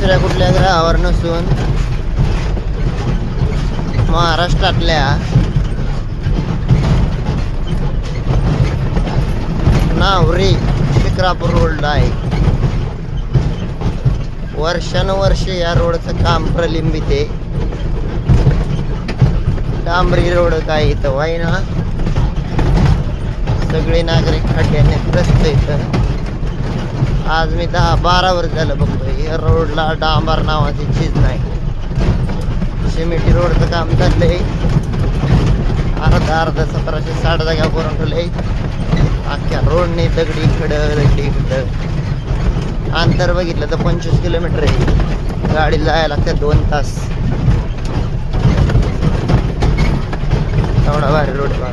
दुसऱ्या कुठल्या ग्रहावर नसून महाराष्ट्रातल्या नावरी शिक्रापूर रोडला आहे. वर्षानुवर्षे या रोडचं काम प्रलंबित आहे. डांबरी रोड काय इथं व्हायना, सगळे नागरिक खड्ड्याने त्रस्त इथं. आज मी 10-12 वर्ष झालं बघतोय या रोडला डांबर नावाची चीज नाही. सिमेंटी रोडचं काम चाललंय. अर्धा 1760 जागा करून ठेवलंय. अख्ख्या रोडने दगडी खडं. अंतर बघितलं तर 25 किलोमीटर आहे. गाडी जायला लागते 2 तास. एवढा भारी रोड बघा.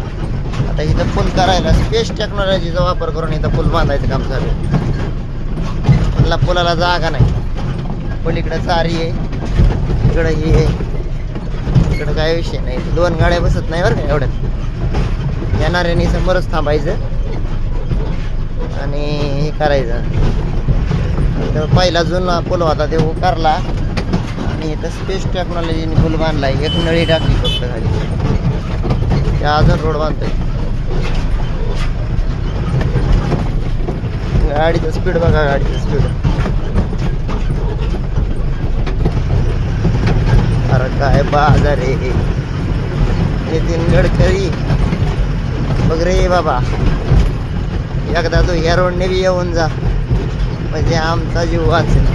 आता इथं पूल करायला स्पेस टेक्नॉलॉजीचा वापर करून इथं पूल बांधायचं काम चालू आहे. म्हणला पुलाला जागा नाही. पलीकडं चारी आहे, इकडं ही आहे, इकडं काय विषय नाही. 2 गाड्या बसत नाही बरं का एवढ्यात. येणाऱ्याने समोरच थांबायचं आणि हे करायचं. तर पहिला जुना पूल होता ते उकारला आणि इथं स्पेस टेक्नॉलॉजीने पूल बांधलाय. एक नळी टाकली फक्त खाली. त्या अजून रोड बांधतोय. गाडीचं स्पीड बघा, गाडीचं स्पीड. अरे काय बाजार आहे. नितीन गडकरी बघ रे बाबा, एकदा तू ह्या रोडने बी येऊन जा म्हणजे आमचा जीव वाचेल.